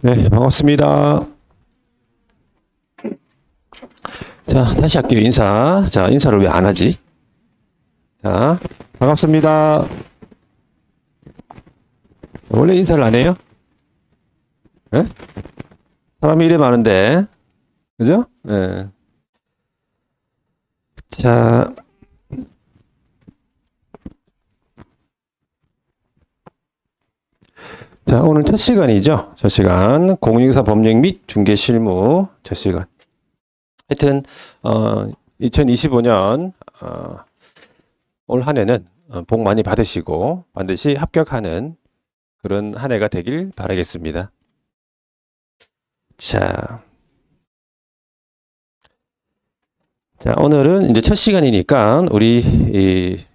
네, 반갑습니다. 자, 다시 할게요. 인사. 자, 인사를 왜 안 하지? 자, 반갑습니다. 원래 인사를 안 해요? 예? 사람이 이래 많은데. 그죠? 예. 자, 자, 오늘 첫 시간이죠. 첫 시간. 공인중개사 법령 및 중개 실무 첫 시간. 하여튼, 2025년, 올 한 해는 복 많이 받으시고 반드시 합격하는 그런 한 해가 되길 바라겠습니다. 자, 오늘은 이제 첫 시간이니까 우리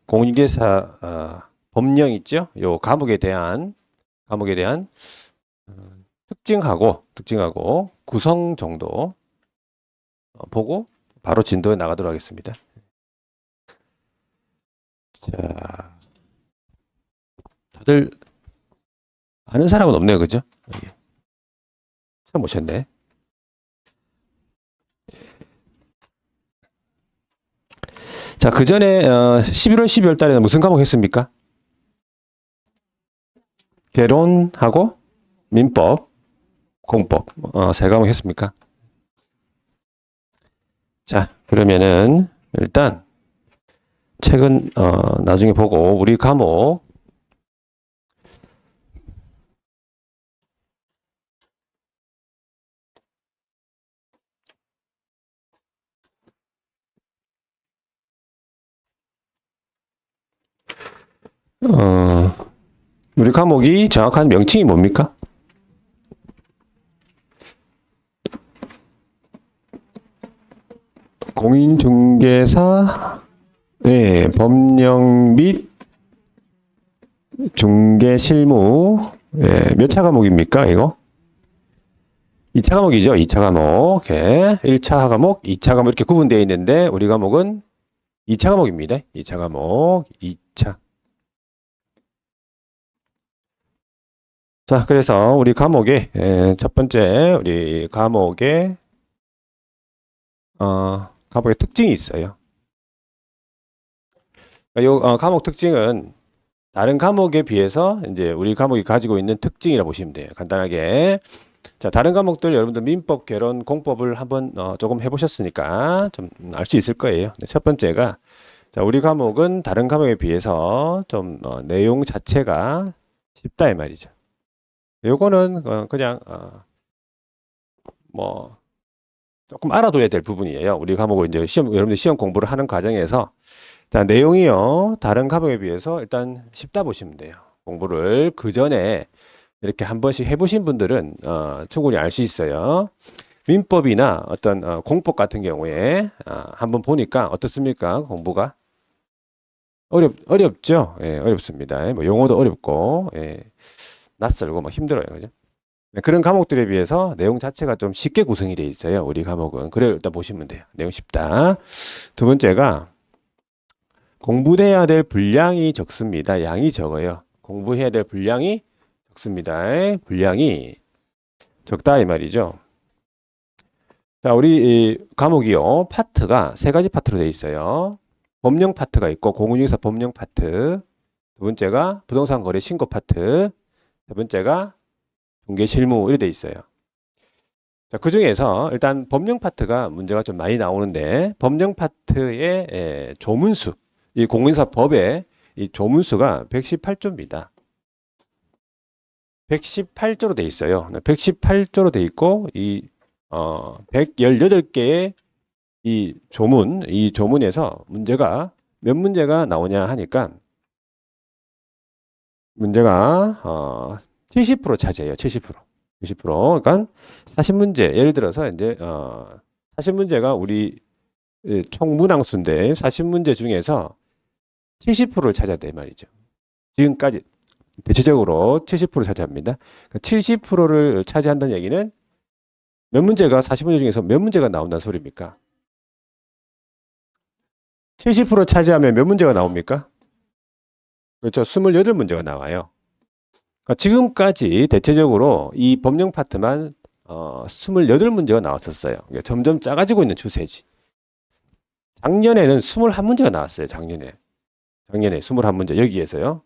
공인중개사 법령 있죠? 요 과목에 대한 특징하고 구성 정도 보고 바로 진도에 나가도록 하겠습니다. 자, 다들 아는 사람은 없네요, 그죠? 참 오셨네. 자, 그 전에 11월, 12월 달에는 무슨 과목 했습니까? 개론하고 민법, 공법 세 과목 했습니까? 자, 그러면은 일단 책은 나중에 보고 우리 과목 우리 과목이 정확한 명칭이 뭡니까? 공인중개사 법령 및 중개실무 몇 차 과목입니까 이거? 2차 과목이죠. 2차 과목 1차 과목, 2차 과목 이렇게 구분되어 있는데 우리 과목은 2차 과목입니다. 2차 과목 2차. 자, 그래서 우리 과목의 첫 번째 우리 과목의 특징이 있어요. 이 과목 특징은 다른 과목에 비해서 이제 우리 과목이 가지고 있는 특징이라 보시면 돼요. 간단하게. 자, 다른 과목들 여러분들 민법, 개론, 공법을 한번 조금 해보셨으니까 좀 알 수 있을 거예요. 첫 번째가 자, 우리 과목은 다른 과목에 비해서 좀 내용 자체가 쉽다 이 말이죠. 요거는 그냥 뭐 조금 알아둬야 될 부분이에요. 우리 과목을 이제 여러분들 시험 공부를 하는 과정에서 자, 내용이요. 다른 과목에 비해서 일단 쉽다 보시면 돼요. 공부를 그 전에 이렇게 한 번씩 해보신 분들은 충분히 알 수 있어요. 민법이나 어떤 공법 같은 경우에 한번 보니까 어떻습니까? 공부가 어렵죠. 예, 어렵습니다. 뭐 용어도 어렵고 낯설고 막 힘들어요, 그죠? 네, 그런 과목들에 비해서 내용 자체가 좀 쉽게 구성이 되어 있어요. 우리 과목은 그래 일단 보시면 돼요. 내용 쉽다. 두 번째가 공부해야 될 분량이 적습니다. 양이 적어요. 공부해야 될 분량이 적습니다. 분량이 적다 이 말이죠. 자, 우리 이 과목이요. 파트가 세 가지 파트로 되어 있어요. 법령 파트가 있고 공인중개사 법령 파트. 두 번째가 부동산 거래 신고 파트. 세 번째가 중개 실무 이렇게 되어 있어요. 자, 그 중에서 일단 법령 파트가 문제가 좀 많이 나오는데 법령 파트의 조문수 이 공인사 법의 이 조문수가 118조입니다. 118조로 돼 있어요. 118조로 돼 있고 이 118개의 이 조문에서 문제가 몇 문제가 나오냐 하니까 문제가 70% 차지해요. 70%. 70%. 그러니까 40문제. 예를 들어서 이제 40문제가 우리 총 문항수인데 40문제 중에서 70%를 차지해야 돼 말이죠. 지금까지 대체적으로 70% 차지합니다. 그러니까 70%를 차지한다는 얘기는 몇 문제가 40문제 중에서 몇 문제가 나온다는 소리입니까? 70% 차지하면 몇 문제가 나옵니까? 그렇죠. 28문제가 나와요. 그러니까 지금까지 대체적으로 이 법령 파트만 28문제가 나왔었어요. 그러니까 점점 작아지고 있는 추세지. 작년에는 21문제가 나왔어요. 작년에 21문제 여기에서요.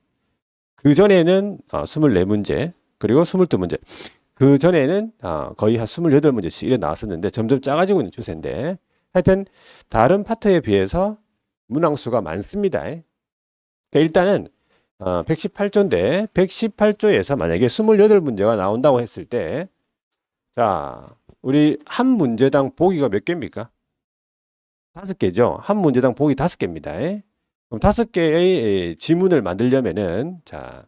그 전에는 24문제 그리고 22문제. 그 전에는 거의 한 28문제씩 이래 나왔었는데 점점 작아지고 있는 추세인데 하여튼 다른 파트에 비해서 문항수가 많습니다. 그러니까 일단은 118조인데 118조에서 만약에 28문제가 나온다고 했을 때 자, 우리 한 문제당 보기가 몇 개입니까? 5개죠. 한 문제당 보기 5개입니다. 그럼 5개의 지문을 만들려면은 자,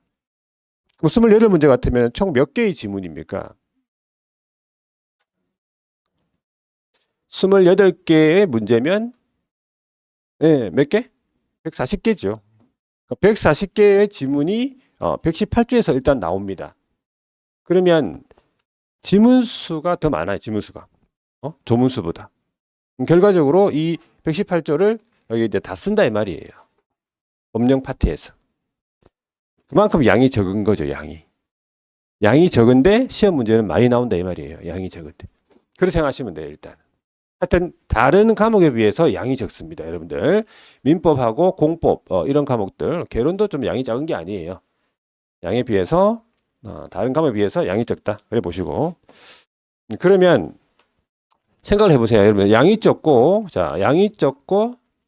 그럼 28문제 같으면 총 몇 개의 지문입니까? 28개의 문제면 네, 몇 개? 140개죠. 140개의 지문이 118조에서 일단 나옵니다. 그러면 지문수가 더 많아요. 지문수가. 조문수보다. 결과적으로 이 118조를 여기 이제 다 쓴다 이 말이에요. 법령 파트에서. 그만큼 양이 적은 거죠. 양이 적은데 시험 문제는 많이 나온다 이 말이에요. 양이 적은데. 그렇게 생각하시면 돼요. 일단. 하여튼 다른 과목에 비해서 양이 적습니다. 여러분들. 민법하고 공법 이런 과목들 개론도 좀 양이 작은 게 아니에요. 양에 비해서 다른 과목에 비해서 양이 적다. 그래 보시고. 그러면 생각을 해보세요. 여러분 양이 적고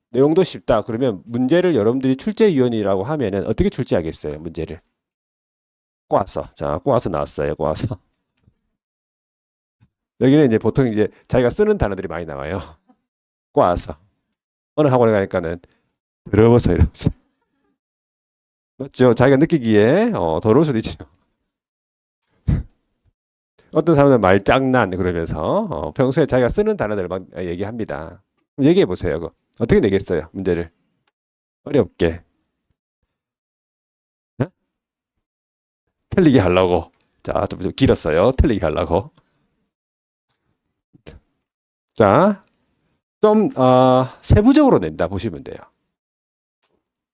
내용도 쉽다. 그러면 문제를 여러분들이 출제위원이라고 하면은 어떻게 출제하겠어요? 문제를 꼬아서 꼬아서 나왔어요. 꼬아서 여기는 이제 보통 이제 자기가 쓰는 단어들이 많이 나와요. 꼬아서 어느 학원에 가니까는 더러워서 이러면서 맞죠? 자기가 느끼기에 더러울 수도 있죠. 어떤 사람은 말장난 그러면서 평소에 자기가 쓰는 단어들을 막 얘기합니다. 얘기해 보세요. 어떻게 내겠어요? 문제를 어렵게 틀리게 하려고. 자, 좀 길었어요. 틀리게 하려고. 자, 좀 세부적으로 낸다 보시면 돼요.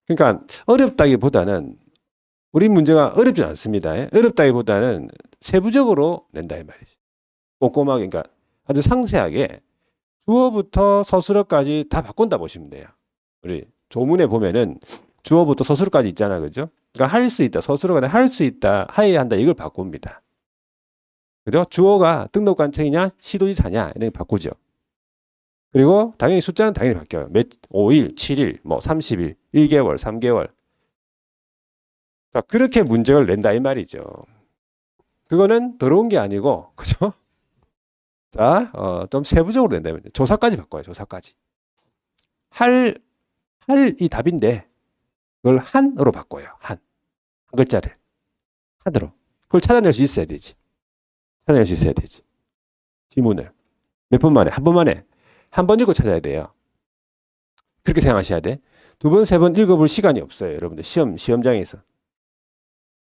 그러니까 어렵다기보다는 우리 문제가 어렵지 않습니다. 어렵다기보다는 세부적으로 낸다 이 말이지. 꼼꼼하게, 그러니까 아주 상세하게 주어부터 서술어까지 다 바꾼다 보시면 돼요. 우리 조문에 보면은 주어부터 서술어까지 있잖아, 그죠? 그러니까 할 수 있다, 서술어가 할 수 있다, 하여야 한다 이걸 바꿉니다. 그죠? 주어가 등록관청이냐, 시도지사냐 이렇게 바꾸죠. 그리고 당연히 숫자는 당연히 바뀌어요. 5일, 7일, 뭐 30일, 1개월, 3개월. 자, 그렇게 문제를 낸다 이 말이죠. 그거는 더러운 게 아니고, 그죠? 자, 좀 세부적으로 낸다면 조사까지 바꿔요. 조사까지. 할 이 답인데 그걸 한으로 바꿔요. 한 글자를 한으로. 그걸 찾아낼 수 있어야 되지. 지문을 몇 번 만에, 한 번 만에 한 번 읽고 찾아야 돼요. 그렇게 생각하셔야 돼. 두 번, 세 번 읽어볼 시간이 없어요. 여러분들 시험장에서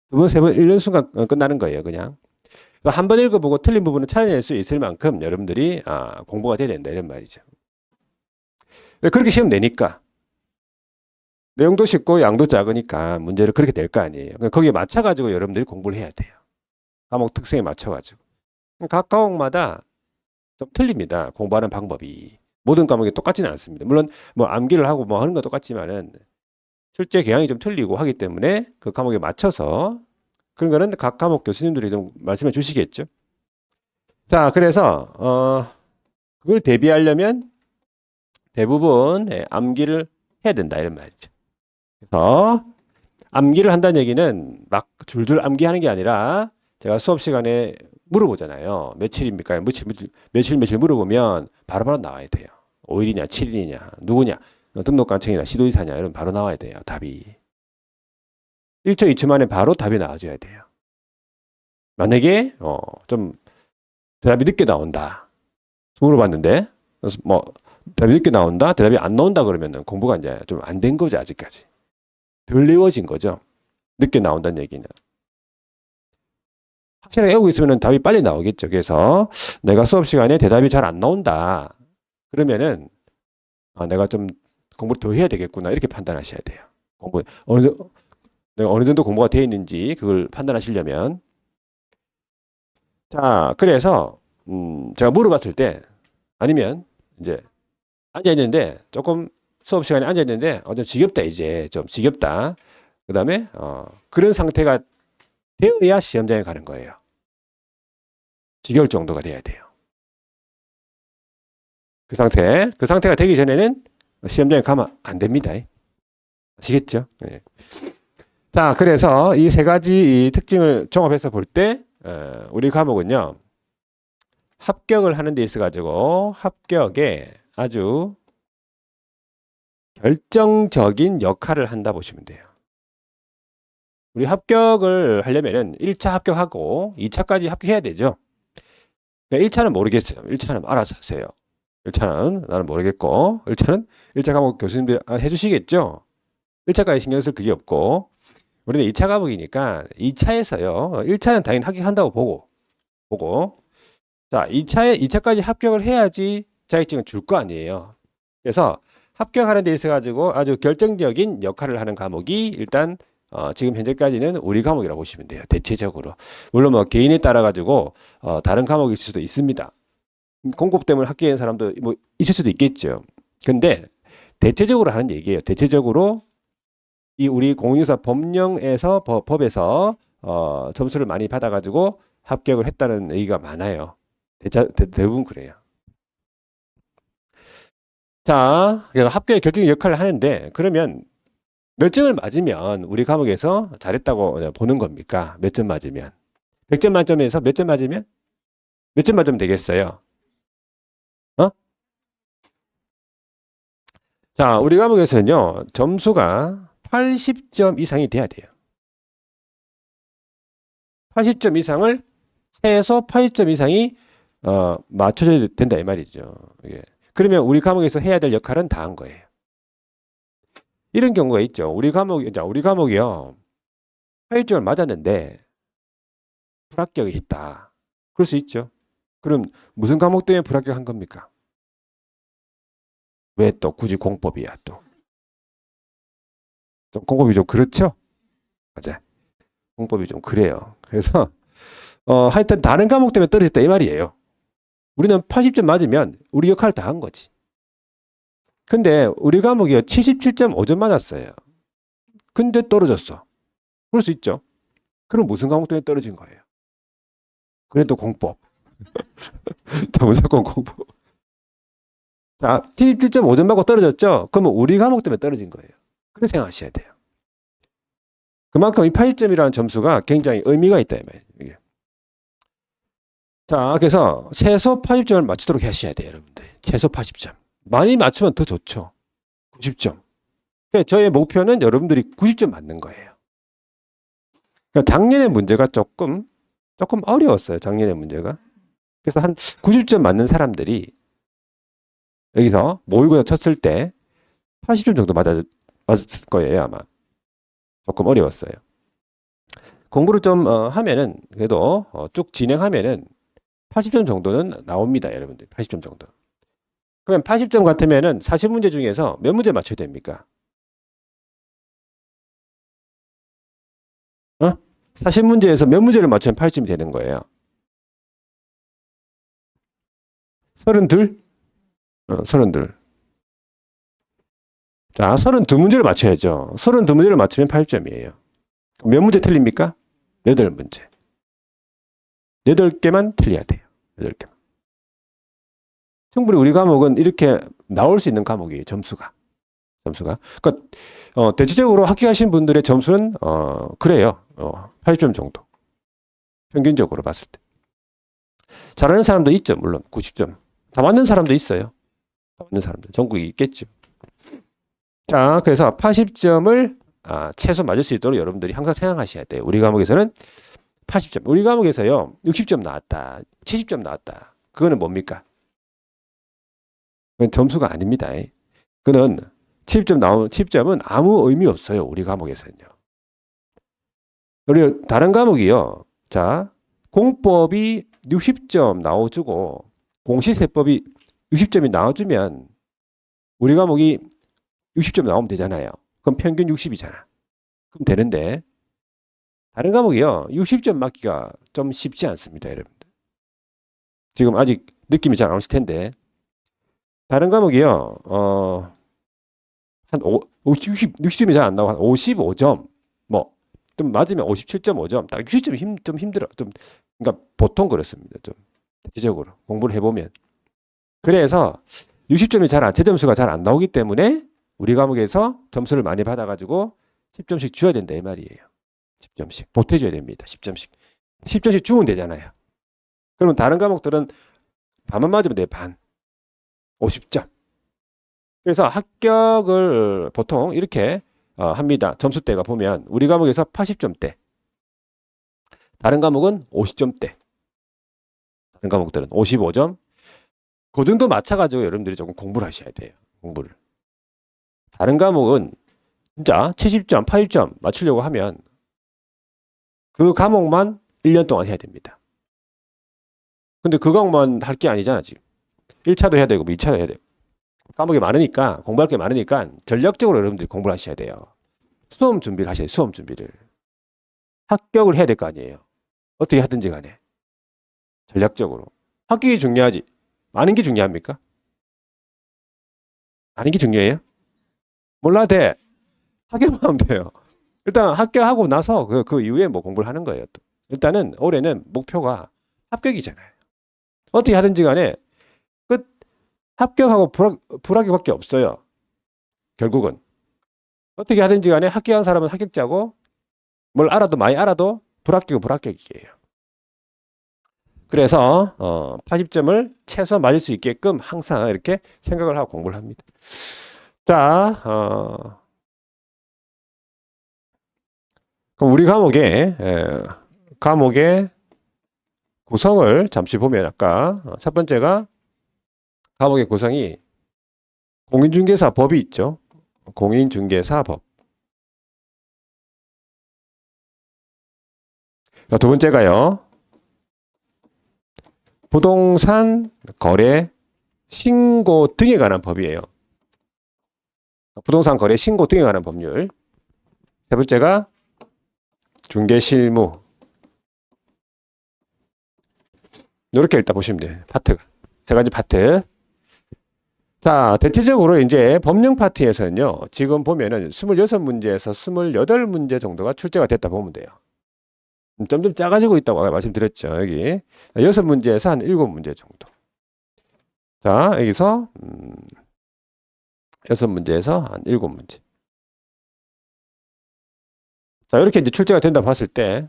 두 번, 세 번 읽는 순간 끝나는 거예요. 그냥 한 번 읽어보고 틀린 부분을 찾아낼 수 있을 만큼 여러분들이 공부가 돼야 된다 이런 말이죠. 그렇게 시험 내니까 내용도 쉽고 양도 작으니까 문제를 그렇게 낼 거 아니에요. 거기에 맞춰가지고 여러분들이 공부를 해야 돼요. 과목 특성에 맞춰가지고. 각 과목마다 좀 틀립니다. 공부하는 방법이. 모든 과목이 똑같지는 않습니다. 물론 뭐 암기를 하고 뭐 하는 건 똑같지만은 실제 경향이 좀 틀리고 하기 때문에 그 과목에 맞춰서 그런 거는 각 과목 교수님들이 좀 말씀해 주시겠죠. 자, 그래서 그걸 대비하려면 대부분 암기를 해야 된다 이런 말이죠. 그래서 암기를 한다는 얘기는 막 줄줄 암기하는 게 아니라 제가 수업 시간에 물어보잖아요. 며칠입니까? 며칠 물어보면 바로바로 나와야 돼요. 5일이냐 7일이냐 누구냐 등록관청이나 시도지사냐 이런 바로 나와야 돼요. 답이 1초 2초 만에 바로 답이 나와줘야 돼요. 만약에 좀 대답이 늦게 나온다 물어봤는데 뭐 대답이 늦게 나온다 대답이 안 나온다 그러면 공부가 이제 좀 안 된 거죠. 아직까지 덜 외워진 거죠. 늦게 나온다는 얘기는 확실하게 외우고 있으면 답이 빨리 나오겠죠. 그래서 내가 수업 시간에 대답이 잘 안 나온다 그러면은 내가 좀 공부를 더 해야 되겠구나 이렇게 판단하셔야 돼요. 공부 내가 어느 정도 공부가 되어 있는지 그걸 판단하시려면. 자, 그래서 제가 물어봤을 때 아니면 이제 앉아 있는데 조금 수업 시간에 앉아 있는데 좀 지겹다 이제 좀 지겹다. 그다음에 그런 상태가 되어야 시험장에 가는 거예요. 지겨울 정도가 돼야 돼요. 그 상태가 되기 전에는 시험장에 가면 안 됩니다. 아시겠죠? 네. 자, 그래서 이 세 가지 이 특징을 종합해서 볼 때 우리 과목은요 합격을 하는 데 있어 가지고 합격에 아주 결정적인 역할을 한다 보시면 돼요. 우리 합격을 하려면은 1차 합격하고 2차까지 합격해야 되죠. 1차는 모르겠어요. 1차는 알아서 하세요. 1차는 나는 모르겠고 1차는 1차 과목 교수님들이 해주시겠죠. 1차까지 신경 쓸 그게 없고 우리는 2차 과목이니까 2차에서요. 1차는 당연히 합격한다고 보고 자 2차까지 합격을 해야지 자격증을 줄 거 아니에요. 그래서 합격하는 데 있어 가지고 아주 결정적인 역할을 하는 과목이 일단 지금 현재까지는 우리 과목이라고 보시면 돼요. 대체적으로. 물론 뭐 개인에 따라 가지고 다른 과목일 수도 있습니다. 공급 때문에 합격한 사람도 뭐 있을 수도 있겠죠. 근데 대체적으로 하는 얘기예요. 대체적으로 이 우리 공인중개사 법령에서 법에서 점수를 많이 받아 가지고 합격을 했다는 얘기가 많아요. 대부분 그래요. 자, 그래서 합격의 결정적 역할을 하는데 그러면 몇 점을 맞으면 우리 과목에서 잘했다고 보는 겁니까? 몇 점 맞으면? 100점 만점에서 몇 점 맞으면? 몇 점 맞으면 되겠어요? 자, 우리 과목에서는요, 점수가 80점 이상이 돼야 돼요. 80점 이상을, 최소 80점 이상이, 맞춰져야 된다, 이 말이죠. 예. 그러면 우리 과목에서 해야 될 역할은 다 한 거예요. 이런 경우가 있죠. 우리 과목이요, 80점을 맞았는데, 불합격이 있다. 그럴 수 있죠. 그럼 무슨 과목 때문에 불합격한 겁니까? 왜 또 굳이 공법이야 또? 공법이 좀 그렇죠? 맞아. 공법이 좀 그래요. 그래서 하여튼 다른 과목 때문에 떨어졌다 이 말이에요. 우리는 80점 맞으면 우리 역할을 다 한 거지. 근데 우리 과목이 77.5점 맞았어요. 근데 떨어졌어. 그럴 수 있죠. 그럼 무슨 과목 때문에 떨어진 거예요? 그래도 공법. 무조건 공법. 자, 77.5점 맞고 떨어졌죠? 그러면 우리 과목 때문에 떨어진 거예요. 그렇게 생각하셔야 돼요. 그만큼 이 80점이라는 점수가 굉장히 의미가 있다. 이 말이에요. 자, 그래서 최소 80점을 맞추도록 하셔야 돼요. 여러분들. 최소 80점. 많이 맞추면 더 좋죠. 90점. 그러니까 저의 목표는 여러분들이 90점 맞는 거예요. 그러니까 작년의 문제가 조금 어려웠어요. 작년의 문제가. 그래서 한 90점 맞는 사람들이 여기서 모의고사 쳤을 때 80점 정도 맞았을 거예요. 아마. 조금 어려웠어요. 공부를 좀 하면은 그래도 쭉 진행하면은 80점 정도는 나옵니다. 여러분들. 80점 정도. 그러면 80점 같으면은 40문제 중에서 몇 문제 맞춰야 됩니까? 40문제에서 몇 문제를 맞추면 80점이 되는 거예요? 32? 32. 자, 32문제를 맞춰야죠. 32문제를 맞추면 80점이에요. 몇 문제 틀립니까? 8문제. 8개만 틀려야 돼요. 8개만. 충분히 우리 과목은 이렇게 나올 수 있는 과목이에요. 점수가. 그러니까 대체적으로 합격하신 분들의 점수는 그래요. 80점 정도. 평균적으로 봤을 때. 잘하는 사람도 있죠. 물론 90점. 다 맞는 사람도 있어요. 다 맞는 사람들. 전국에 있겠죠. 자, 그래서 80점을 최소 맞을 수 있도록 여러분들이 항상 생각하셔야 돼요. 우리 과목에서는 80점. 우리 과목에서요. 60점 나왔다. 70점 나왔다. 그거는 뭡니까? 그건 점수가 아닙니다. 그는 70점은 아무 의미 없어요. 우리 과목에서는요. 우리 다른 과목이요. 자, 공법이 60점 나와주고 공시세법이 60점이 나와주면 우리 과목이 60점 나오면 되잖아요. 그럼 평균 60이잖아. 그럼 되는데 다른 과목이요. 60점 맞기가 좀 쉽지 않습니다, 여러분들. 지금 아직 느낌이 잘 안 오실 텐데. 다른 과목이요. 한 60점이 잘 안 나오고 한 55점. 뭐, 좀 맞으면 57.5점. 딱 60점 좀 힘들어. 좀, 그러니까 보통 그렇습니다. 좀, 대체적으로. 공부를 해보면. 그래서 60점이 제 점수가 잘 안 나오기 때문에 우리 과목에서 점수를 많이 받아가지고 10점씩 줘야 된다, 이 말이에요. 10점씩. 보태줘야 됩니다. 10점씩. 10점씩 주면 되잖아요. 그러면 다른 과목들은 반만 맞으면 돼요, 반. 50점. 그래서 합격을 보통 이렇게 합니다. 점수대가 보면 우리 과목에서 80점대, 다른 과목은 50점대, 다른 과목들은 55점. 그 정도 맞춰가지고 여러분들이 조금 공부를 하셔야 돼요. 공부를. 다른 과목은 진짜 70점, 80점 맞추려고 하면 그 과목만 1년 동안 해야 됩니다. 근데 그 과목만 할 게 아니잖아, 지금. 1차도 해야 되고, 2차도 해야 되고. 과목이 많으니까, 공부할 게 많으니까 전략적으로 여러분들이 공부를 하셔야 돼요. 수험 준비를 하셔야 돼요, 수험 준비를. 합격을 해야 될 거 아니에요. 어떻게 하든지 간에. 전략적으로. 합격이 중요하지. 아는 게 중요합니까? 아는 게 중요해요? 몰라도 돼. 합격만 하면 돼요. 일단 합격하고 나서 그 이후에 뭐 공부를 하는 거예요. 또. 일단은 올해는 목표가 합격이잖아요. 어떻게 하든지 간에 끝 합격하고 불합격밖에 없어요. 결국은. 어떻게 하든지 간에 합격한 사람은 합격자고 뭘 알아도 많이 알아도 불합격은 불합격이에요. 그래서 80점을 최소 맞을 수 있게끔 항상 이렇게 생각을 하고 공부를 합니다. 자, 그럼 우리 과목의 구성을 잠시 보면 아까 첫 번째가 과목의 구성이 공인중개사법이 있죠. 공인중개사법. 두 번째가요. 부동산 거래 신고 등에 관한 법이에요. 부동산 거래 신고 등에 관한 법률. 세 번째가 중개실무. 이렇게 일단 보시면 돼요. 파트가. 세 가지 파트. 자, 대체적으로 이제 법령 파트에서는요, 지금 보면은 26문제에서 28문제 정도가 출제가 됐다 보면 돼요. 점점 작아지고 있다고 아까 말씀드렸죠. 여기 6문제에서 한 7문제 정도. 자, 여기서 6문제에서 한 7문제. 자, 이렇게 이제 출제가 된다 봤을 때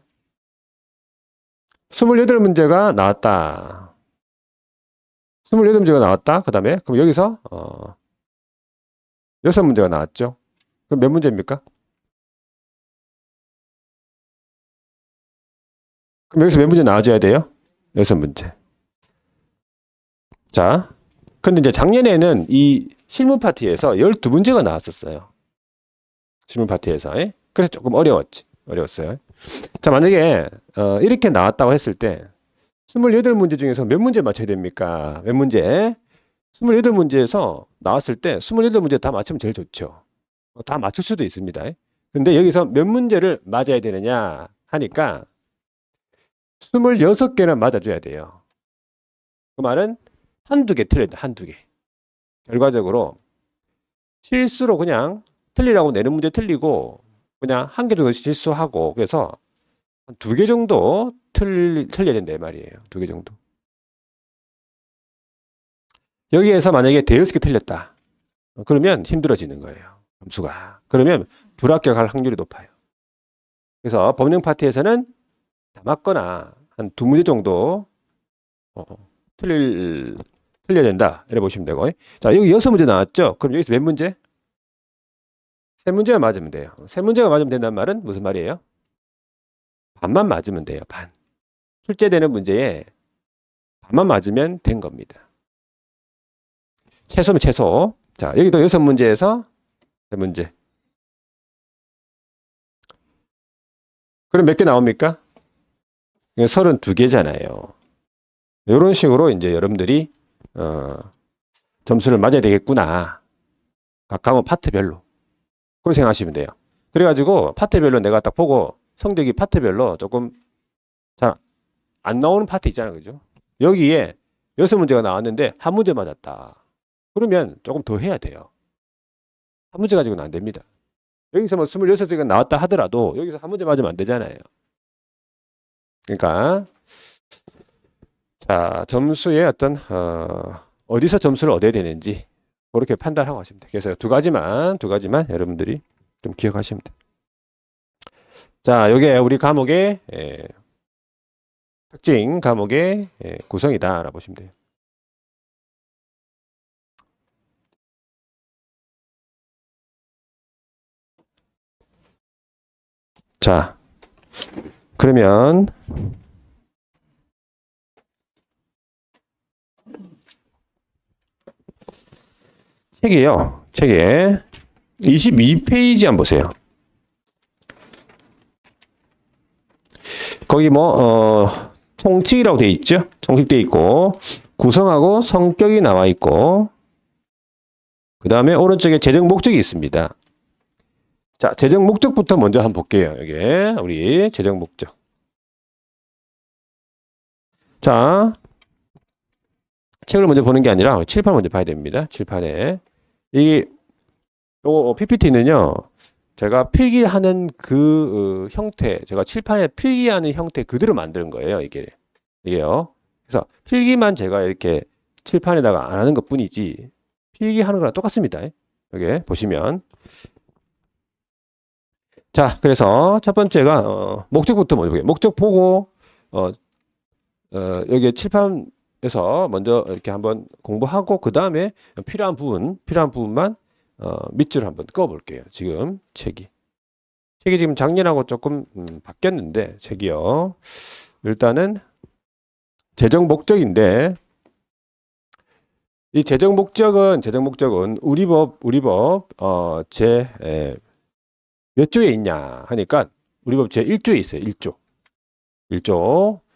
28문제가 나왔다. 28문제가 나왔다. 그 다음에 그럼 여기서 6문제가 나왔죠. 그럼 몇 문제입니까? 그럼 여기서 몇 문제 나와줘야 돼요? 6문제. 자, 근데 이제 작년에는 이 실무 파트에서 12문제가 나왔었어요. 실무 파트에서. 그래서 조금 어려웠어요. 자, 만약에 이렇게 나왔다고 했을 때 28문제 중에서 몇 문제 맞춰야 됩니까? 몇 문제? 28문제에서 나왔을 때 28문제 다 맞추면 제일 좋죠. 다 맞출 수도 있습니다. 근데 여기서 몇 문제를 맞아야 되느냐 하니까 26개는 맞아줘야 돼요. 그 말은 한두 개 틀려야 돼, 한두 개. 결과적으로 실수로 그냥 틀리라고 내는 문제 틀리고 그냥 한 개 정도 실수하고 그래서 한 2개 정도 틀려야 된다 이 말이에요. 2개 정도. 여기에서 만약에 대여섯 개 틀렸다. 그러면 힘들어지는 거예요. 점수가. 그러면 불합격할 확률이 높아요. 그래서 법령 파트에서는 다 맞거나 한 2문제 정도 틀려야 된다. 이래 보시면 되고. 자, 여기 6문제 나왔죠? 그럼 여기서 몇 문제? 3문제가 맞으면 돼요. 3문제가 맞으면 된다는 말은 무슨 말이에요? 반만 맞으면 돼요. 반. 출제되는 문제에 반만 맞으면 된 겁니다. 최소면 최소. 자, 여기도 6문제에서 3문제. 그럼 몇 개 나옵니까? 32개잖아요. 이런 식으로 이제 여러분들이 점수를 맞아야 되겠구나. 각 과목 파트별로. 그렇게 생각하시면 돼요. 그래가지고 파트별로 내가 딱 보고 성적이 파트별로 조금 잘 안 나오는 파트 있잖아요. 그죠? 여기에 6문제가 나왔는데 한 문제 맞았다. 그러면 조금 더 해야 돼요. 한 문제 가지고는 안 됩니다. 여기서 뭐 26개가 나왔다 하더라도 여기서 한 문제 맞으면 안 되잖아요. 그러니까 자, 점수의 어떤 어디서 점수를 얻어야 되는지 그렇게 판단하고 하시면 돼요. 그래서 두 가지만 여러분들이 좀 기억하시면 돼요. 자, 이게 우리 과목의 특징 과목의 구성이다라고 보시면 돼요. 자, 그러면 책에 22페이지 한번 보세요. 거기 총칙이라고 되어 있죠? 총칙 되어 있고 구성하고 성격이 나와 있고 그 다음에 오른쪽에 재정 목적이 있습니다. 자, 재정 목적부터 먼저 한번 볼게요. 이게 우리 재정 목적. 자, 책을 먼저 보는 게 아니라 칠판 먼저 봐야 됩니다. 칠판에 이 PPT는요. 제가 필기하는 그 형태, 제가 칠판에 필기하는 형태 그대로 만드는 거예요. 이게요. 그래서 필기만 제가 이렇게 칠판에다가 안 하는 것뿐이지 필기하는 거랑 똑같습니다. 여기 보시면 자, 그래서 첫 번째가 목적부터 먼저 볼게요. 목적 보고 여기 칠판에서 먼저 이렇게 한번 공부하고 그 다음에 필요한 부분만 밑줄을 한번 그어 볼게요. 지금 책이 지금 작년하고 조금 바뀌었는데 책이요. 일단은 재정 목적인데 이 재정 목적은 우리 법 제 몇 조에 있냐 하니까 우리 법 제 1조에 있어요. 1조.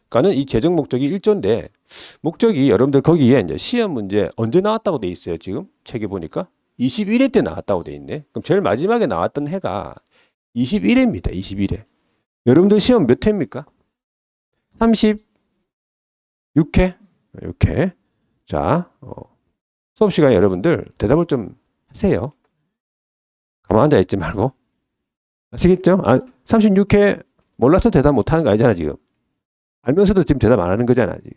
그러니까는 이 재정 목적이 1조인데 목적이 여러분들 거기에 이제 시험 문제 언제 나왔다고 돼 있어요. 지금 책에 보니까 21회 때 나왔다고 돼 있네. 그럼 제일 마지막에 나왔던 해가 21회입니다. 21회. 여러분들 시험 몇 회입니까? 36회? 6회. 자, 수업 시간에 여러분들 대답을 좀 하세요. 가만 앉아 있지 말고. 아시겠죠? 36회 몰라서 대답 못 하는 거 아니잖아, 지금. 알면서도 지금 대답 안 하는 거잖아, 지금.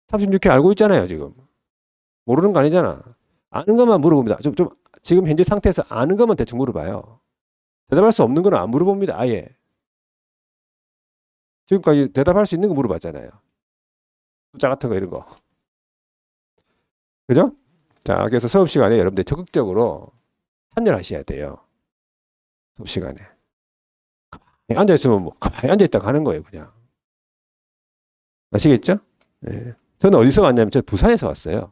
36회 알고 있잖아요, 지금. 모르는 거 아니잖아. 아는 것만 물어봅니다. 지금 현재 상태에서 아는 것만 대충 물어봐요. 대답할 수 없는 거는 안 물어봅니다. 아예. 지금까지 대답할 수 있는 거 물어봤잖아요. 숫자 같은 거 이런 거. 그죠? 자, 그래서 수업 시간에 여러분들 적극적으로 참여하셔야 돼요. 수업 시간에. 앉아있으면 가만히 앉아있다가 하는 거예요, 그냥. 아시겠죠? 네. 저는 어디서 왔냐면, 저 부산에서 왔어요.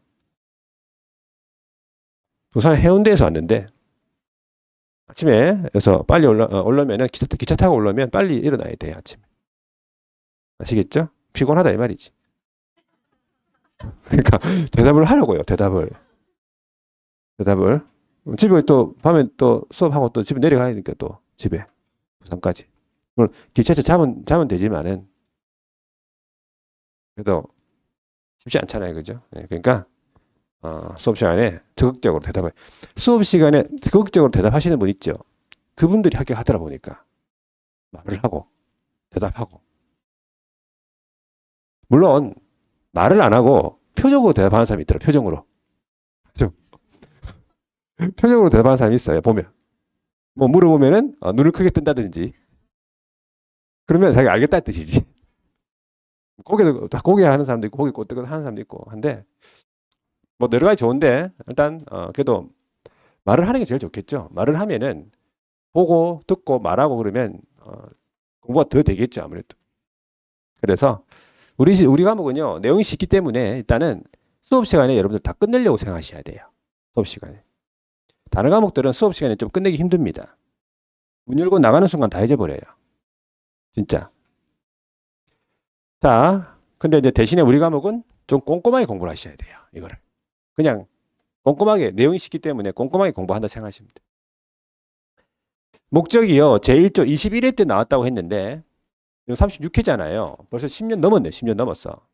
부산 해운대에서 왔는데, 아침에, 그래서 빨리 올라오면, 기차 타고 올라오면 빨리 일어나야 돼요, 아침에. 아시겠죠? 피곤하다, 이 말이지. 그러니까, 대답을 하라고요, 대답을. 집에 또, 밤에 또 수업하고 또 집에 내려가야 되니까 또, 집에. 부산까지. 물론, 기차에서 자면 되지만은, 그래도 쉽지 않잖아요, 그죠? 네, 그러니까, 수업 시간에 적극적으로 대답을. 수업 시간에 적극적으로 대답하시는 분 있죠? 그분들이 합격하더라 보니까. 말을 하고, 대답하고. 물론, 말을 안 하고, 표정으로 대답하는 사람이 있더라, 표정으로. 표정으로 대답하는 사람이 있어요, 보면. 뭐 물어보면은, 눈을 크게 뜬다든지. 그러면 자기가 알겠다는 뜻이지. 고개 하는 사람도 있고, 고개 꼬뜨거 하는 사람도 있고, 한데, 뭐 여러 가지 좋은데 일단 그래도 말을 하는 게 제일 좋겠죠. 말을 하면은 보고 듣고 말하고 그러면 공부가 더 되겠죠, 아무래도. 그래서 우리 과목은요 내용이 쉽기 때문에 일단은 수업 시간에 여러분들 다 끝내려고 생각하셔야 돼요. 수업 시간에. 다른 과목들은 수업 시간에 좀 끝내기 힘듭니다. 문 열고 나가는 순간 다 잊어버려요. 진짜. 자, 근데 이제 대신에 우리 과목은 좀 꼼꼼하게 공부를 하셔야 돼요. 이거를. 그냥 꼼꼼하게 내용이 쉽기 때문에 꼼꼼하게 공부한다 생각하시면 돼요. 목적이요. 제1조 21회 때 나왔다고 했는데 36회잖아요. 벌써 10년 넘었네. 10년 넘었어.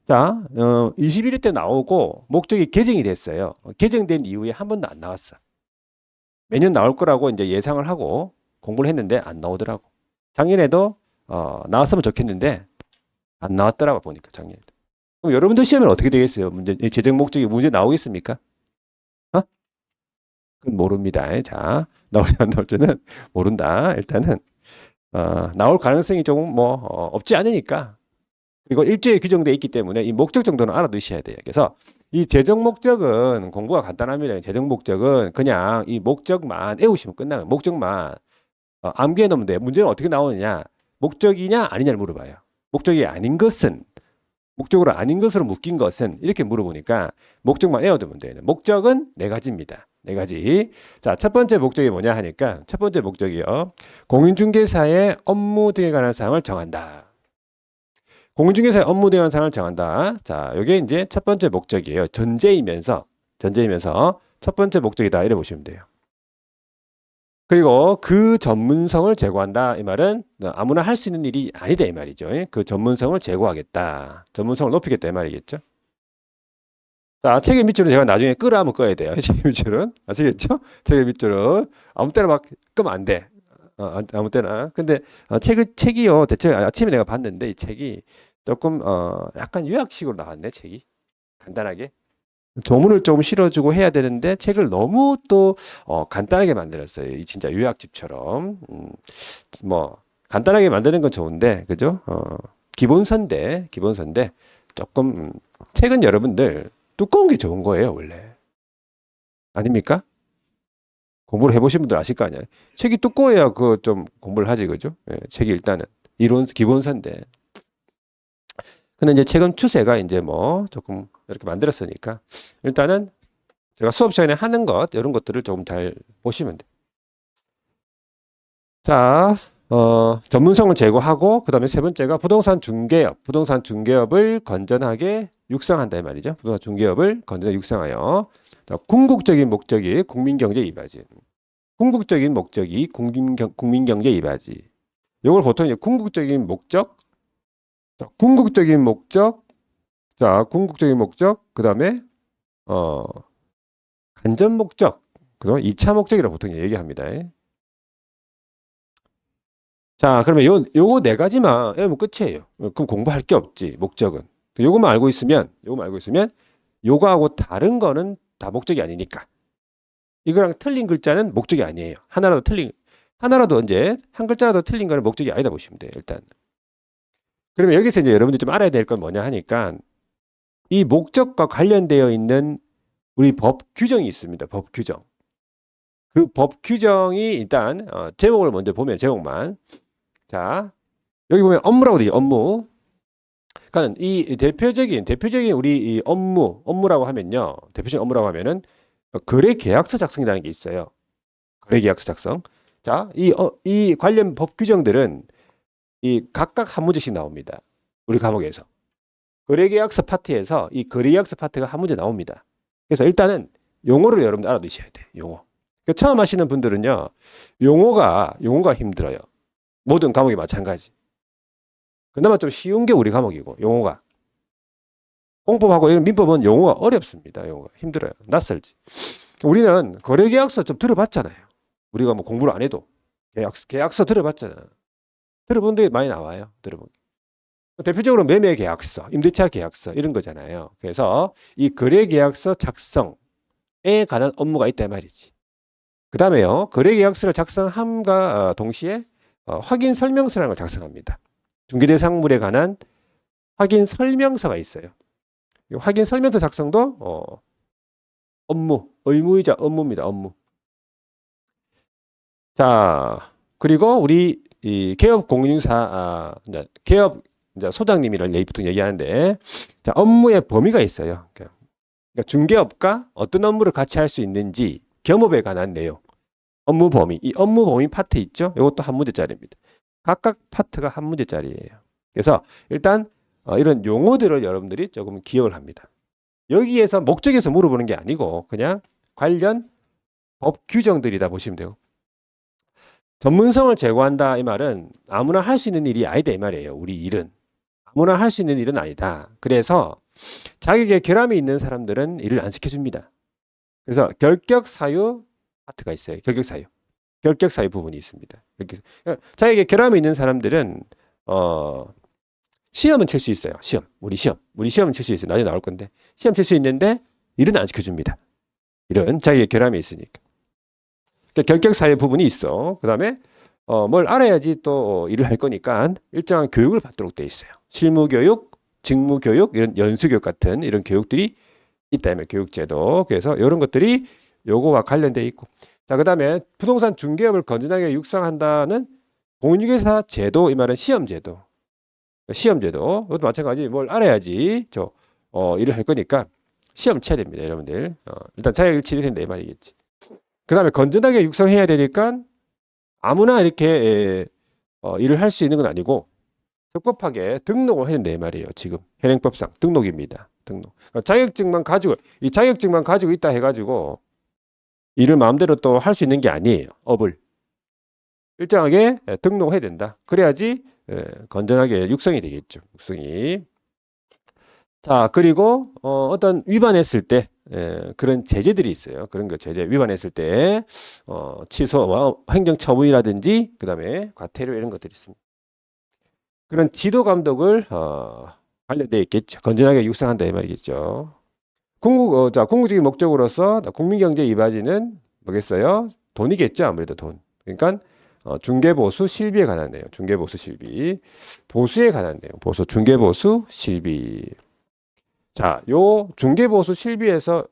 자, 21회 때 나오고 목적이 개정이 됐어요. 개정된 이후에 한 번도 안 나왔어. 매년 나올 거라고 이제 예상을 하고 공부를 했는데 안 나오더라고. 작년에도 나왔으면 좋겠는데 안 나왔더라고 보니까 작년에. 그럼 여러분들 시험은 어떻게 되겠어요? 문제 재정 목적이 문제 나오겠습니까? 어? 그건 모릅니다. 자, 나올지 안 나올지는 모른다. 일단은 나올 가능성이 조금 없지 않으니까. 그리고 일조에 규정되어 있기 때문에 이 목적 정도는 알아두셔야 돼요. 그래서 이 재정 목적은 공부가 간단합니다. 재정 목적은 그냥 이 목적만 외우시면 끝나요. 목적만 암기해 놓으면 돼요. 문제는 어떻게 나오느냐? 목적이냐 아니냐를 물어봐요. 목적이 아닌 것은 목적으로 아닌 것으로 묶인 것은 이렇게 물어보니까 목적만 외워두면 돼요. 목적은 네 가지입니다. 네 가지. 자, 첫 번째 목적이 뭐냐 하니까 첫 번째 목적이요. 공인중개사의 업무 등에 관한 사항을 정한다. 공인중개사의 업무 등에 관한 사항을 정한다. 자, 이게 이제 첫 번째 목적이에요. 전제이면서 첫 번째 목적이다. 이래 보시면 돼요. 그리고 그 전문성을 제고한다. 이 말은 아무나 할 수 있는 일이 아니다. 이 말이죠. 그 전문성을 제고하겠다. 전문성을 높이겠다. 이 말이겠죠. 자, 책의 밑줄은 제가 나중에 끄라 하면 꺼야 돼요. 책의 밑줄은. 아시겠죠? 책의 밑줄은. 아무 때나 막 끄면 안 돼. 아무 때나. 근데 책이요. 대체 아침에 내가 봤는데 이 책이 조금 약간 요약식으로 나왔네. 책이. 간단하게. 조문을 조금 실어주고 해야 되는데 책을 너무 또 간단하게 만들었어요. 이 진짜 요약집처럼. 뭐 간단하게 만드는 건 좋은데 그죠? 기본서인데 조금 책은 여러분들 두꺼운 게 좋은 거예요, 원래. 아닙니까? 공부를 해보신 분들 아실 거 아니에요. 책이 두꺼워야 그 좀 공부를 하지, 그죠? 예, 책이 일단은 이론 기본서인데. 근데 이제 최근 추세가 이제 뭐 조금 이렇게 만들었으니까 일단은 제가 수업 시간에 하는 것 이런 것들을 조금 잘 보시면 돼요. 자, 전문성을 제고하고 그다음에 세 번째가 부동산 중개업을 건전하게 육성한다 이 말이죠. 부동산 중개업을 건전하게 육성하여 자, 궁극적인 목적이 국민경제 이바지. 궁극적인 목적이 국민경제 이바지. 이걸 보통 이제 궁극적인 목적, 궁극적인 목적, 그다음에 어, 간접 목적, 그다음 2차 목적이라고 보통 얘기합니다. 자, 그러면 요거 네 가지만 외우면 끝이에요. 그럼 공부할 게 없지, 목적은. 요거만 알고 있으면, 요거하고 다른 거는 다 목적이 아니니까. 이거랑 틀린 글자는 목적이 아니에요. 하나라도 이제, 한 글자라도 틀린 거는 목적이 아니다 보시면 돼요, 일단. 그러면 여기서 이제 여러분들이 좀 알아야 될 건 뭐냐 하니까, 이 목적과 관련되어 있는 우리 법 규정이 있습니다. 법 규정. 그 법 규정이 일단, 제목을 먼저 보면, 제목만. 자, 여기 보면 업무라고 되어 업무. 그러니까 이 대표적인 우리 이 업무라고 하면요. 대표적인 업무라고 하면은 거래 계약서 작성이라는 게 있어요. 거래 계약서 작성. 자, 이 관련 법 규정들은 이 각각 한 문제씩 나옵니다. 우리 과목에서. 거래 계약서 파트에서 이 거래 계약서 파트가 한 문제 나옵니다. 그래서 일단은 용어를 여러분들 알아두셔야 돼요. 용어. 그러니까 처음 하시는 분들은요. 용어가 힘들어요. 모든 과목이 마찬가지. 그나마 좀 쉬운 게 우리 과목이고 용어가. 공법하고 이런 민법은 용어가 어렵습니다. 용어가 힘들어요. 낯설지. 우리는 거래계약서 좀 들어봤잖아요. 우리가 뭐 공부를 안 해도 계약서 들어봤잖아. 들어본 데 많이 나와요. 들어본. 대표적으로 매매계약서, 임대차 계약서 이런 거잖아요. 그래서 이 거래계약서 작성에 관한 업무가 있다 말이지. 그 다음에요. 거래계약서를 작성함과 동시에 확인 설명서라는 걸 작성합니다. 중개대상물에 관한 확인 설명서가 있어요. 확인 설명서 작성도 의무이자 업무입니다. 업무. 자, 그리고 우리 이 개업 공인중개사 개업 이제 소장님이랑 보통 얘기하는데 자, 업무의 범위가 있어요. 그러니까 중개업과 어떤 업무를 같이 할 수 있는지 겸업에 관한 내용. 업무 범위. 이 업무 범위 파트 있죠? 이것도 한 문제짜리입니다. 각각 파트가 한 문제짜리예요. 그래서 일단 이런 용어들을 여러분들이 조금 기억을 합니다. 여기에서 목적에서 물어보는 게 아니고 그냥 관련 법 규정들이다 보시면 돼요. 전문성을 제고한다 이 말은 아무나 할 수 있는 일이 아니다 이 말이에요. 우리 일은 아무나 할 수 있는 일은 아니다. 그래서 자격에 결함이 있는 사람들은 일을 안 시켜줍니다. 그래서 결격 사유 파트가 있어요. 결격 사유. 결격 사유 부분이 있습니다. 자격에 결함이 있는 사람들은 시험은 칠 수 있어요. 우리 시험은 칠 수 있어요. 나중에 나올 건데 시험 칠 수 있는데 일은 안 시켜줍니다. 이런 자격에 결함이 있으니까. 그러니까 결격 사유 부분이 있어. 그다음에 뭘 알아야지 또 일을 할 거니까 일정한 교육을 받도록 돼 있어요. 실무 교육, 직무 교육, 이런 연수 교육 같은 이런 교육들이 있다면 교육제도. 그래서 이런 것들이 요거와 관련돼 있고. 자, 그다음에 부동산 중개업을 건전하게 육성한다는 공인중개사 제도 이 말은 시험제도. 시험제도. 이것도 마찬가지 뭘 알아야지 일을 할 거니까 시험 쳐야 됩니다, 여러분들. 일단 자격을 치야 된다 이 말이겠지. 그다음에 건전하게 육성해야 되니까 아무나 이렇게 일을 할 수 있는 건 아니고 적법하게 등록을 해야 된다 이 말이에요. 지금 현행법상 등록입니다. 등록. 그러니까 이 자격증만 가지고 있다 해가지고 일을 마음대로 또 할 수 있는 게 아니에요. 업을 일정하게 등록해야 된다. 그래야지 건전하게 육성이 되겠죠. 육성이. 자, 그리고 어떤 위반했을 때 그런 제재들이 있어요. 그런 거 제재 위반했을 때 취소와 행정처분이라든지 그다음에 과태료 이런 것들이 있습니다. 그런 지도 감독을 관련되어 있겠죠. 건전하게 육성한다 이 말이겠죠. 궁극적인 목적으로서 국민경제 이바지는 뭐겠어요? 돈이겠죠. 아무래도 돈. 그러니까 중개보수 실비에 관한 내용. 중개보수 실비. 보수에 관한 내용. 중개보수 실비. 자, 요 중개보수 실비에서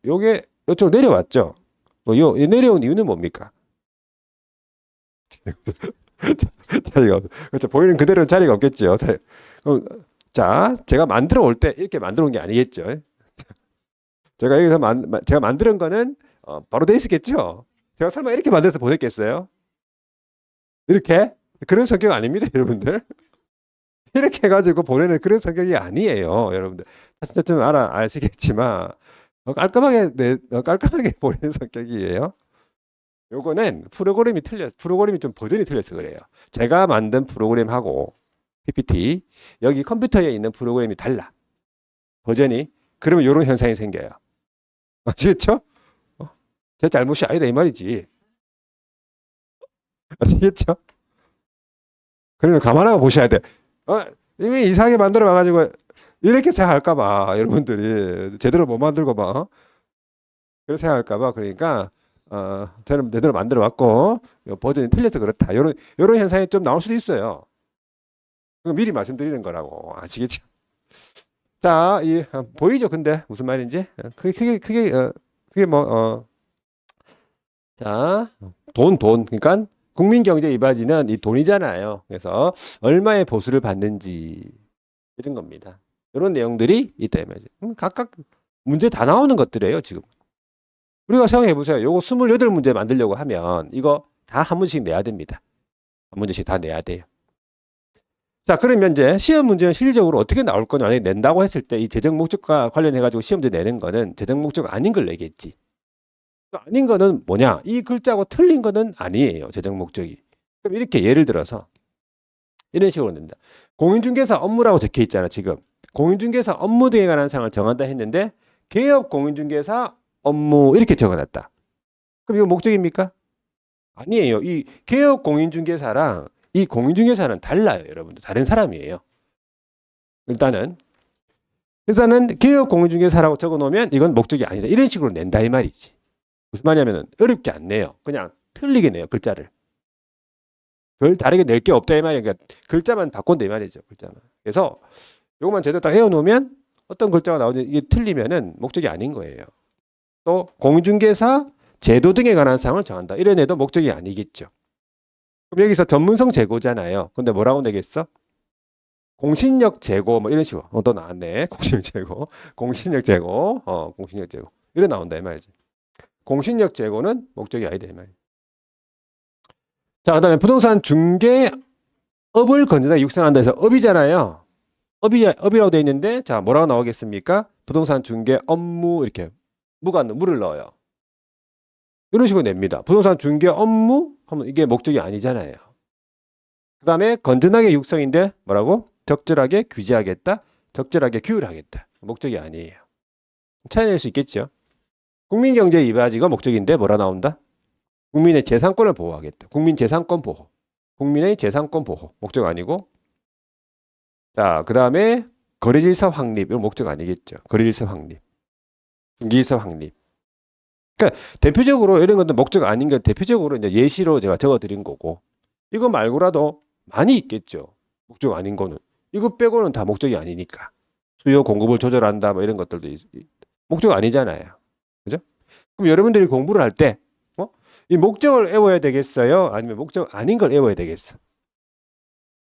요게 요쪽 내려왔죠. 내려온 이유는 뭡니까? 자리가 그렇죠. 보이는 그대로는 자리가 없겠죠. 자, 제가 만들어 올 때 이렇게 만들어 온 게 아니겠죠. 제가 여기서 제가 만드는 거는 바로 돼 있었겠죠. 제가 설마 이렇게 만들어서 보냈겠어요? 이렇게 그런 성격 아닙니다, 여러분들. 이렇게 해가지고 보내는 그런 성격이 아니에요, 여러분들. 진짜 좀 아시겠지만 깔끔하게 보내는 성격이에요. 요거는 프로그램이 좀 버전이 틀려서 그래요. 제가 만든 프로그램하고 PPT 여기 컴퓨터에 있는 프로그램이 달라. 버전이. 그러면 이런 현상이 생겨요. 아시겠죠? 제 잘못이 아니다 이 말이지. 아시겠죠? 그러면 감안하고 보셔야 돼. 이미 이상하게 만들어 와가지고 이렇게 생각할까봐 여러분들이 제대로 못 만들고 봐. 그렇게 생각할까봐 그러니까 저는 제대로 만들어 왔고 버전이 틀려서 그렇다. 이런 현상이 좀 나올 수도 있어요. 미리 말씀드리는 거라고 아시겠죠? 자, 보이죠? 근데 무슨 말인지 그게 뭐 자, 돈 그러니까 국민경제 이바지는 이 돈이잖아요. 그래서 얼마의 보수를 받는지 이런 겁니다. 이런 내용들이 있다 이 말이죠. 각각 문제 다 나오는 것들이에요, 지금. 우리가 생각해 보세요. 요거 28문제 만들려고 하면 이거 다 한 문제씩 내야 됩니다. 한 문제씩 다 내야 돼요. 자, 그러면 이제 시험 문제는 실질적으로 어떻게 나올 거냐. 만약에 낸다고 했을 때 이 재정 목적과 관련해가지고 시험 문제 내는 거는 재정 목적 아닌 걸 내겠지. 아닌 거는 뭐냐? 이 글자하고 틀린 거는 아니에요. 재정 목적이. 그럼 이렇게 예를 들어서 이런 식으로 낸다. 공인중개사 업무라고 적혀 있잖아, 지금. 공인중개사 업무 등에 관한 사항을 정한다 했는데 개업 공인중개사 업무 이렇게 적어놨다. 그럼 이거 목적입니까? 아니에요. 이 개업 공인중개사랑 이 공인중개사는 달라요, 여러분들. 다른 사람이에요. 일단은 개업 공인중개사라고 적어놓으면 이건 목적이 아니다. 이런 식으로 낸다 이 말이지. 무슨 말이냐면 어렵게 안 내요. 그냥 틀리게 내요, 글자를. 별 다르게 낼 게 없다 이 말이에요. 그러니까 글자만 바꾼다 이 말이죠. 글자만. 그래서 이것만 제대로 딱 해놓으면 어떤 글자가 나오는지 이게 틀리면은 목적이 아닌 거예요. 또 공인중개사 제도 등에 관한 사항을 정한다. 이런 애도 목적이 아니겠죠. 그럼 여기서 전문성 제고잖아요. 근데 뭐라고 내겠어? 공신력 제고 뭐 이런 식으로 또 나왔네. 공신력 제고 공신력 제고 이래 나온다 이 말이지. 공신력 제고는 목적이 아니다 이 말이지. 자, 그다음에 부동산 중개업을 건전하게 육성한다 해서 업이잖아요. 업이라고 돼 있는데 자 뭐라고 나오겠습니까? 부동산 중개 업무 이렇게 무를 넣어요. 이런 식으로 냅니다. 부동산 중개 업무 하면 이게 목적이 아니잖아요. 그 다음에 건전하게 육성인데 뭐라고? 적절하게 규제하겠다. 적절하게 규율하겠다. 목적이 아니에요. 차이낼 수 있겠죠. 국민경제 이바지가 목적인데 뭐라 나온다? 국민의 재산권을 보호하겠다. 국민 재산권 보호. 국민의 재산권 보호. 목적 아니고. 자, 그 다음에 거래질서 확립. 이건 목적 아니겠죠. 거래질서 확립. 중개질서 확립. 그러니까 대표적으로 이런 것도 목적 아닌 게 대표적으로 이제 예시로 제가 적어 드린 거고. 이거 말고라도 많이 있겠죠. 목적 아닌 거는. 이거 빼고는 다 목적이 아니니까. 수요 공급을 조절한다. 뭐 이런 것들도 목적 아니잖아요. 그죠? 그럼 여러분들이 공부를 할 때, 이 목적을 외워야 되겠어요? 아니면 목적 아닌 걸 외워야 되겠어?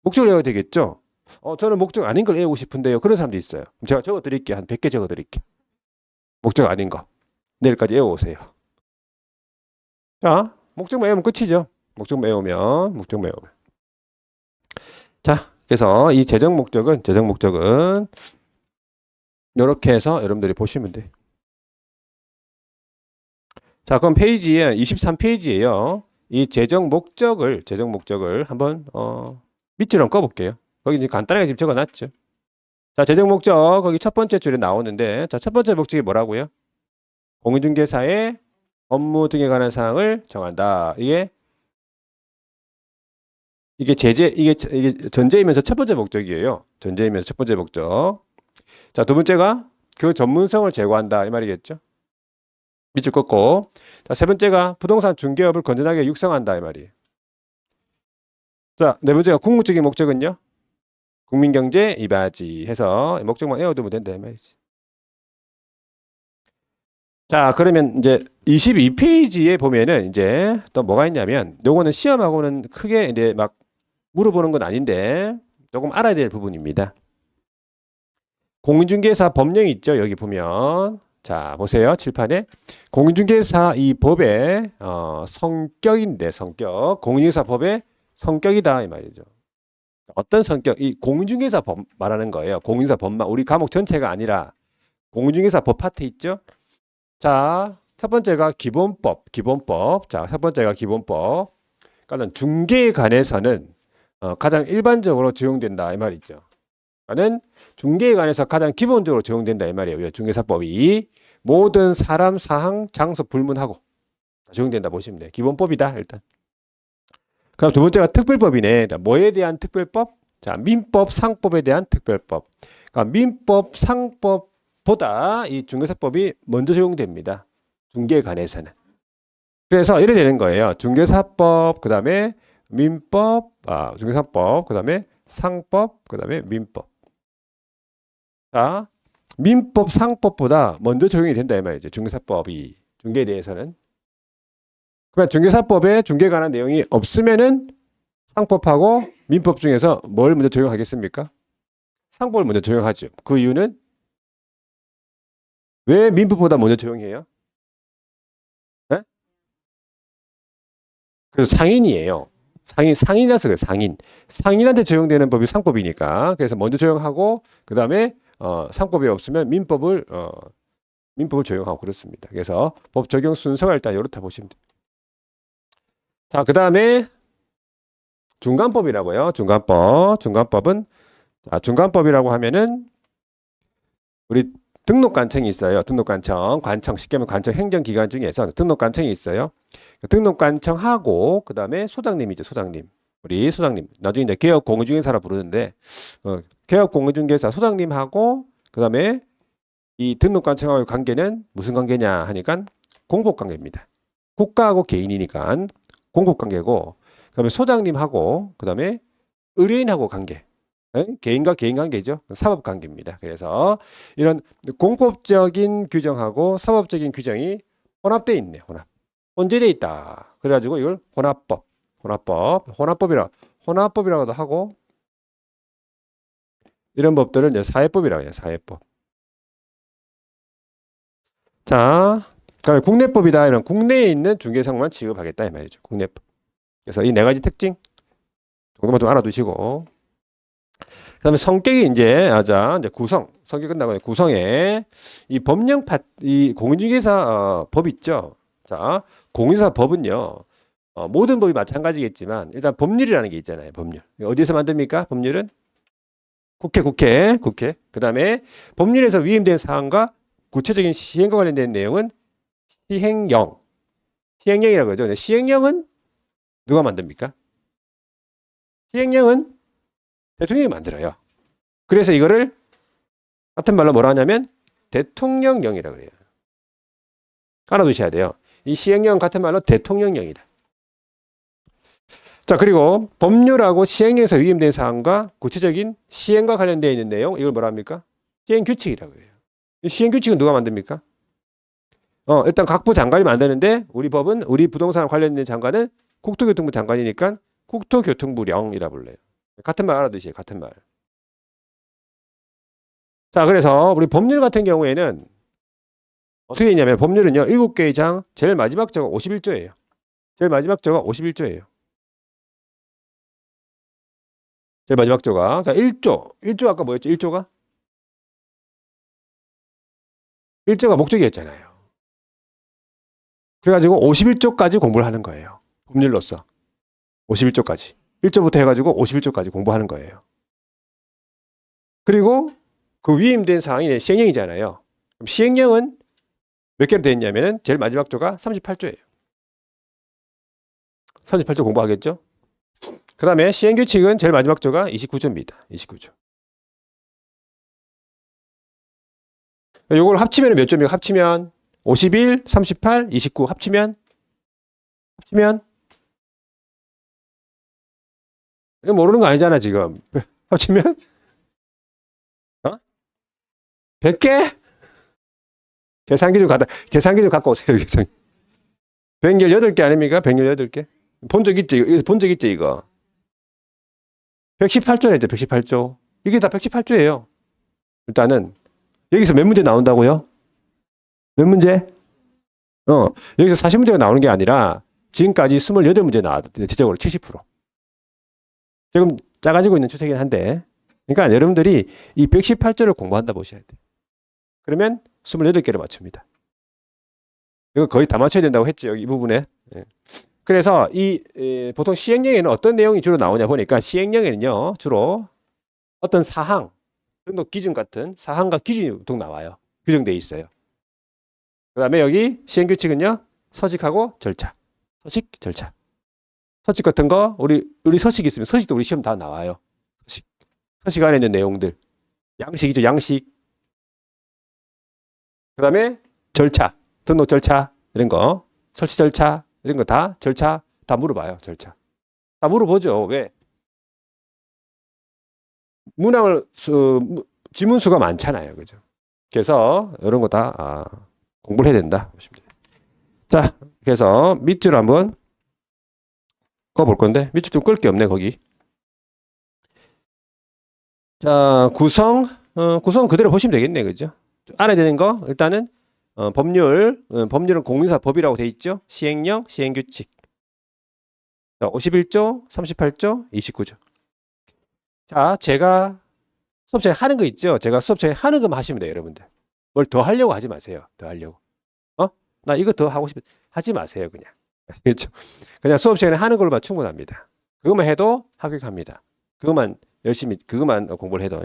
목적을 외워야 되겠죠? 저는 목적 아닌 걸 외우고 싶은데요. 그런 사람도 있어요. 제가 적어 드릴게요. 한 100개 적어 드릴게요. 목적 아닌 거. 내일까지 외워오세요. 자, 목적만 외우면 끝이죠. 목적만 외우면. 자, 그래서 이 재정 목적은 이렇게 해서 여러분들이 보시면 돼요. 자, 그럼 페이지에 23페이지예요. 이 재정 목적을 한번 밑줄 한번 꺼볼게요. 거기 이제 간단하게 지금 적어놨죠. 자, 재정 목적 거기 첫 번째 줄에 나오는데, 자, 첫 번째 목적이 뭐라고요? 공인중개사의 업무 등에 관한 사항을 정한다. 이게 전제이면서 첫 번째 목적이에요. 전제이면서 첫 번째 목적. 자, 두 번째가 그 전문성을 제고한다. 이 말이겠죠. 밑줄 긋고. 자, 세 번째가 부동산 중개업을 건전하게 육성한다. 이 말이에요. 자, 네 번째가 궁극적인 목적은요. 국민경제 이바지 해서 목적만 외워두면 된다. 이 말이지. 자, 그러면 이제 22페이지에 보면은 이제 또 뭐가 있냐면, 요거는 시험하고는 크게 이제 막 물어보는 건 아닌데 조금 알아야 될 부분입니다. 공인중개사 법령이 있죠. 여기 보면. 자, 보세요. 칠판에. 공인중개사 이 법의 성격인데, 성격. 공인중개사 법의 성격이다. 이 말이죠. 어떤 성격? 이 공인중개사 법 말하는 거예요. 공인중개사 법만. 우리 과목 전체가 아니라 공인중개사 법 파트 있죠. 자, 첫 번째가 기본법. 자, 첫 번째가 기본법. 그러니까 중개에 관해서는 가장 일반적으로 적용된다. 이 말이죠. 그러니까 중개에 관해서 가장 기본적으로 적용된다. 이 말이에요. 중개사법이 모든 사람, 사항, 장소 불문하고 적용된다 보시면 돼요. 기본법이다. 일단. 그럼 두 번째가 특별법이네. 뭐에 대한 특별법? 자, 민법, 상법에 대한 특별법. 그러니까 민법, 상법보다 이 중개사법이 먼저 적용됩니다. 중개에 관해서는. 그래서 이래 되는 거예요. 중개사법, 그 다음에 민법, 중개사법, 그 다음에 상법, 그 다음에 민법. 자, 민법, 상법보다 먼저 적용이 된다 이 말이죠. 중개사법이 중개에 대해서는. 그러면 중개사법에 중개에 관한 내용이 없으면은 상법하고 민법 중에서 뭘 먼저 적용하겠습니까? 상법을 먼저 적용하죠. 그 이유는 왜 민법보다 먼저 적용해요? 네? 그래서 상인이에요. 상인이라서 그래요. 상인한테 적용되는 법이 상법이니까. 그래서 먼저 적용하고 그 다음에 상법이 없으면 민법을 적용하고 그렇습니다. 그래서 법 적용 순서가 일단 이렇다 보시면 됩니다. 자, 그 다음에 중간법이라고요. 중간법은 중간법이라고 하면은 우리 등록관청이 있어요. 관청 쉽게 하면 관청 행정기관 중에서 등록관청이 있어요. 등록관청하고 그 다음에 소장님이죠. 우리 소장님. 나중에 이제 개업공인중개사라 부르는데 개업공인중개사 소장님하고 그 다음에 이 등록관청하고의 관계는 무슨 관계냐 하니까 공복관계입니다. 국가하고 개인이니까 공복관계고, 그 다음에 소장님하고 그 다음에 의뢰인하고 관계. 개인과 개인 관계죠. 사법관계입니다. 그래서 이런 공법적인 규정하고 사법적인 규정이 혼합되어 있네. 혼재되어 있다. 그래가지고 이걸 혼합법이라고도 하고, 이런 법들을 이제 사회법이라고 해요. 사회법. 자, 그다음에 국내법이다. 이런 국내에 있는 중개사만 취급하겠다 이 말이죠. 국내법. 그래서 이 네 가지 특징 조금만 좀 알아두시고. 그다음에 성격이 이제 성격 끝나고 구성에 이 법령 이 공인중개사 법 있죠. 자, 공인사 법은요. 모든 법이 마찬가지겠지만 일단 법률이라는 게 있잖아요. 법률. 어디서 만듭니까? 법률은 국회. 그다음에 법률에서 위임된 사항과 구체적인 시행과 관련된 내용은 시행령. 시행령이라고 하죠. 시행령은 누가 만듭니까? 시행령은 대통령이 만들어요. 그래서 이거를 같은 말로 뭐라 하냐면 대통령령이라고 그래요. 알아두셔야 돼요. 이 시행령 같은 말로 대통령령이다. 자, 그리고 법률하고 시행령에서 위임된 사항과 구체적인 시행과 관련되어 있는 내용, 이걸 뭐라 합니까? 시행규칙이라고 해요. 이 시행규칙은 누가 만듭니까? 일단 각부 장관이 만드는데 우리 법은 우리 부동산 관련된 장관은 국토교통부 장관이니까 국토교통부령이라 불러요. 같은 말 알아두세요. 같은 말. 자, 그래서 우리 법률 같은 경우에는 어떻게 있냐면 법률은요. 7개의 장, 제일 마지막 조가 51조예요. 제일 마지막 조가 51조예요. 제일 마지막 조가. 그러니까 1조 아까 뭐였죠? 1조가? 1조가 목적이었잖아요. 그래가지고 51조까지 공부를 하는 거예요. 법률로서. 51조까지. 1조부터 해가지고 51조까지 공부하는 거예요. 그리고 그 위임된 사항이 시행령이잖아요. 그럼 시행령은 몇 개로 되어 있냐면은 제일 마지막 조가 38조예요. 38조 공부하겠죠? 그 다음에 시행규칙은 제일 마지막 조가 29조입니다. 29조. 요걸 합치면 몇 조입니까? 합치면 51, 38, 29 합치면 이거 모르는 거 아니잖아 지금. 합치면 100개? 계산기 좀 갖고 오세요. 계산. 118개 아닙니까? 118개. 본 적 있죠? 본 적 있죠, 이거? 118조랬죠, 118조. 이게 다 118조예요. 일단은 여기서 몇 문제 나온다고요? 몇 문제? 여기서 40문제가 나오는 게 아니라 지금까지 28문제 나왔다. 대체적으로 70%. 지금 작아지고 있는 추세긴 한데, 그러니까 여러분들이 이 118조를 공부한다 보셔야 돼요. 그러면 28개를 맞춥니다. 이거 거의 다 맞춰야 된다고 했죠, 이 부분에. 그래서 보통 시행령에는 어떤 내용이 주로 나오냐 보니까 시행령에는요, 주로 어떤 사항, 등록 기준 같은 사항과 기준이 보통 나와요. 규정되어 있어요. 그 다음에 여기 시행규칙은요, 서식하고 절차. 서식 같은 거, 우리 서식 있으면 서식도 우리 시험 다 나와요. 서식 안에 있는 내용들. 양식이죠, 양식. 그 다음에 절차, 등록 절차, 이런 거, 설치 절차, 이런 거 다 절차 다 물어봐요, 절차. 다 물어보죠. 왜? 지문수가 많잖아요. 그죠? 그래서 이런 거 다 공부를 해야 된다. 자, 그래서 밑줄 한번 꺼볼 건데, 밑줄 좀 끌 게 없네, 거기. 자, 구성 그대로 보시면 되겠네. 그죠? 알아야 되는 거, 일단은, 법률은 공인사법이라고 돼 있죠? 시행령, 시행규칙. 자, 51조, 38조, 29조. 자, 제가 수업 시간에 하는 거 있죠? 제가 수업 시간에 하는 것만 하시면 돼요, 여러분들. 뭘 더 하려고 하지 마세요. 더 하려고. 나 이거 더 하고 싶어. 하지 마세요, 그냥. 그렇죠? 그냥 수업 시간에 하는 걸로만 충분합니다. 그것만 해도 합격합니다. 그것만 공부를 해도.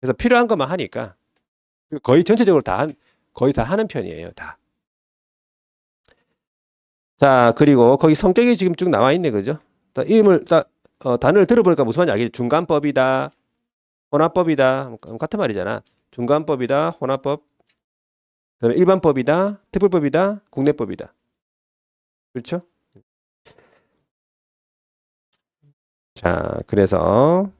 그래서 필요한 것만 하니까 거의 전체적으로 거의 다 하는 편이에요, 다. 자, 그리고 거기 성격이 지금 쭉 나와 있네, 그죠? 단어를 들어보니까 무슨 말인지 알겠죠? 중간법이다, 혼합법이다, 같은 말이잖아. 중간법이다, 혼합법, 그다음에 일반법이다, 특별법이다, 국내법이다. 그렇죠? 자, 그래서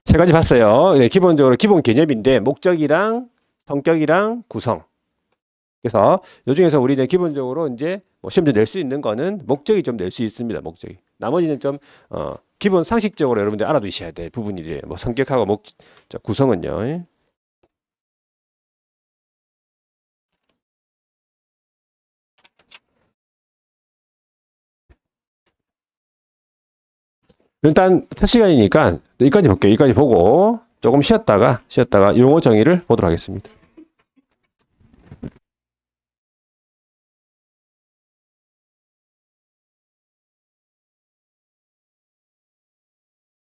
세 가지 봤어요. 네, 기본적으로 기본 개념인데 목적이랑 성격이랑 구성. 그래서 요 중에서 우리는 기본적으로 이제 뭐 시험지 낼 수 있는 거는 목적이 좀 낼 수 있습니다. 목적이. 나머지는 좀 기본 상식적으로 여러분들 알아두셔야 될 부분이래요. 뭐 성격하고 구성은요. 일단 첫 시간이니까 여기까지 볼게요. 여기까지 보고 조금 쉬었다가 용어 정의를 보도록 하겠습니다.